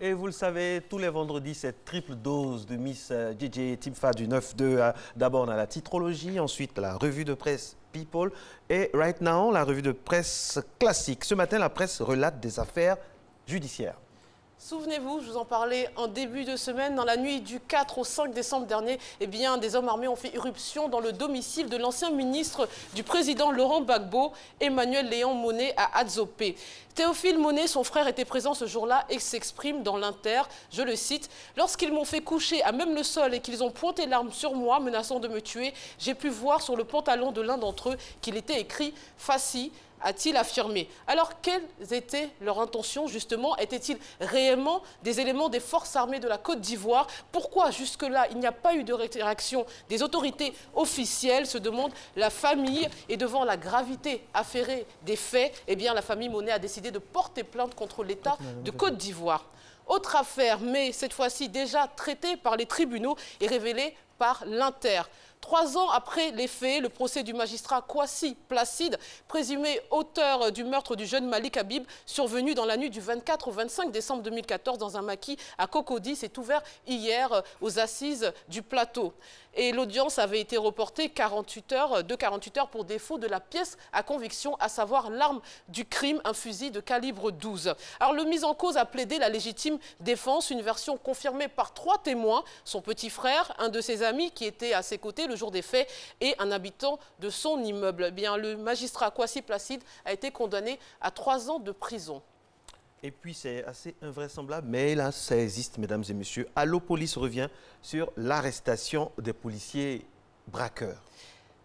Et vous le savez, tous les vendredis, c'est triple dose de Miss DJ Timfa du 9-2. D'abord, on a la titrologie, ensuite la revue de presse People et right now, la revue de presse classique. Ce matin, la presse relate des affaires judiciaires. Souvenez-vous, je vous en parlais en début de semaine, dans la nuit du 4 au 5 décembre dernier, eh bien, des hommes armés ont fait irruption dans le domicile de l'ancien ministre du président Laurent Gbagbo, Emmanuel Léon Monnet, à Adzopé. Théophile Monnet, son frère, était présent ce jour-là et s'exprime dans l'Inter, je le cite, « Lorsqu'ils m'ont fait coucher à même le sol et qu'ils ont pointé l'arme sur moi, menaçant de me tuer, j'ai pu voir sur le pantalon de l'un d'entre eux qu'il était écrit « Fassi », a-t-il affirmé. Alors, quelles étaient leurs intentions, justement? Étaient-ils réellement des éléments des forces armées de la Côte d'Ivoire? Pourquoi, jusque-là, il n'y a pas eu de réaction des autorités officielles, se demande la famille. Et devant la gravité affairée des faits, eh bien, la famille Monnet a décidé de porter plainte contre l'État de Côte d'Ivoire. Autre affaire, mais cette fois-ci déjà traitée par les tribunaux et révélée par l'Inter. 3 ans après les faits, le procès du magistrat Kwasi Placide, présumé auteur du meurtre du jeune Malik Habib, survenu dans la nuit du 24 au 25 décembre 2014 dans un maquis à Cocody, s'est ouvert hier aux assises du plateau. Et l'audience avait été reportée 48 heures pour défaut de la pièce à conviction, à savoir l'arme du crime, un fusil de calibre 12. Alors le mis en cause a plaidé la légitime défense, une version confirmée par 3 témoins, son petit frère, un de ses amis qui était à ses côtés le jour des faits et un habitant de son immeuble. Eh bien, le magistrat Kwasi Placide a été condamné à 3 ans de prison. Et puis, c'est assez invraisemblable, mais là, ça existe, mesdames et messieurs. Allo Police revient sur l'arrestation des policiers braqueurs.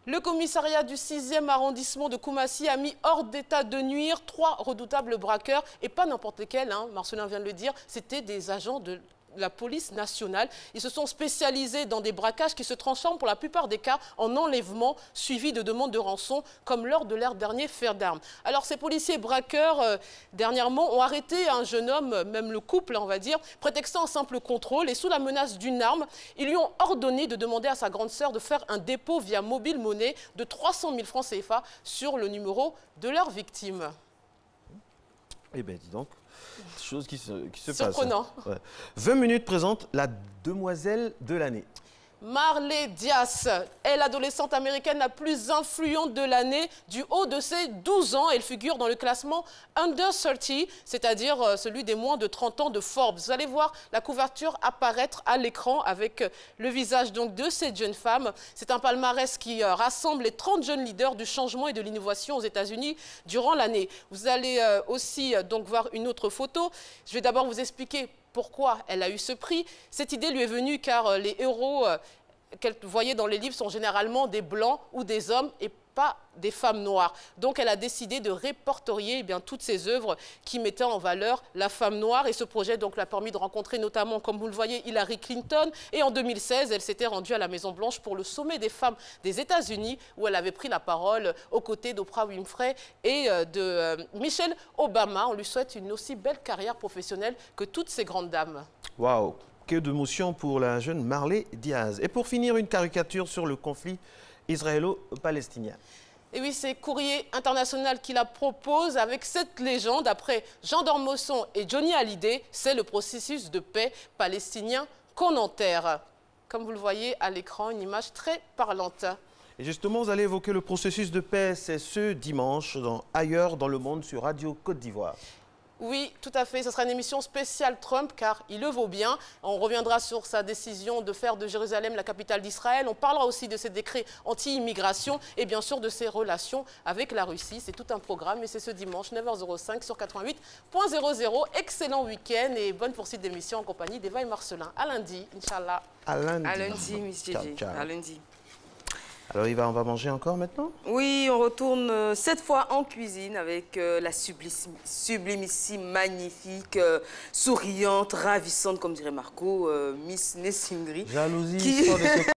Le commissariat du 6e arrondissement de Koumassi a mis hors d'état de nuire 3 redoutables braqueurs, et pas n'importe lesquels, hein, Marcelin vient de le dire, c'était des agents de la police nationale. Ils se sont spécialisés dans des braquages qui se transforment pour la plupart des cas en enlèvement suivi de demandes de rançon, comme lors de leur dernier fait d'armes. Alors ces policiers braqueurs, dernièrement, ont arrêté un jeune homme, même le couple, on va dire, prétextant un simple contrôle et sous la menace d'une arme, ils lui ont ordonné de demander à sa grande sœur de faire un dépôt via mobile monnaie de 300 000 francs CFA sur le numéro de leur victime. Eh bien, dis donc, chose qui se passe. Surprenant. Ouais. 20 minutes présente la demoiselle de l'année. Marley Dias est l'adolescente américaine la plus influente de l'année du haut de ses 12 ans. Elle figure dans le classement Under 30, c'est-à-dire celui des moins de 30 ans de Forbes. Vous allez voir la couverture apparaître à l'écran avec le visage donc de cette jeune femme. C'est un palmarès qui rassemble les 30 jeunes leaders du changement et de l'innovation aux États-Unis durant l'année. Vous allez aussi donc voir une autre photo. Je vais d'abord vous expliquer pourquoi elle a eu ce prix. Cette idée lui est venue car les héros qu'elle voyait dans les livres sont généralement des blancs ou des hommes et pas des femmes noires. Donc elle a décidé de répertorier toutes ces œuvres qui mettaient en valeur la femme noire. Et ce projet donc l'a permis de rencontrer notamment, comme vous le voyez, Hillary Clinton. Et en 2016, elle s'était rendue à la Maison-Blanche pour le sommet des femmes des États-Unis où elle avait pris la parole aux côtés d'Oprah Winfrey et de Michelle Obama. On lui souhaite une aussi belle carrière professionnelle que toutes ces grandes dames. Waouh, que d'émotion pour la jeune Marley Diaz. Et pour finir, une caricature sur le conflit israélo-palestinien. Et oui, c'est Courrier International qui la propose avec cette légende. Après Jean d'Ormesson et Johnny Hallyday, c'est le processus de paix palestinien qu'on enterre. Comme vous le voyez à l'écran, une image très parlante. Et justement, vous allez évoquer le processus de paix. C'est ce dimanche, ailleurs dans le monde, sur Radio Côte d'Ivoire. Oui, tout à fait. Ce sera une émission spéciale Trump, car il le vaut bien. On reviendra sur sa décision de faire de Jérusalem la capitale d'Israël. On parlera aussi de ses décrets anti-immigration et bien sûr de ses relations avec la Russie. C'est tout un programme et c'est ce dimanche, 9h05 sur 88.00. Excellent week-end et bonne poursuite d'émission en compagnie d'Eva et Marcelin. À lundi, Inch'Allah. À lundi. À lundi, Miss Gigi. À lundi. Alors, on va manger encore maintenant? Oui, on retourne cette fois en cuisine avec la sublimissime, magnifique, souriante, ravissante, comme dirait Marco, Miss Nessingri. Jalousie,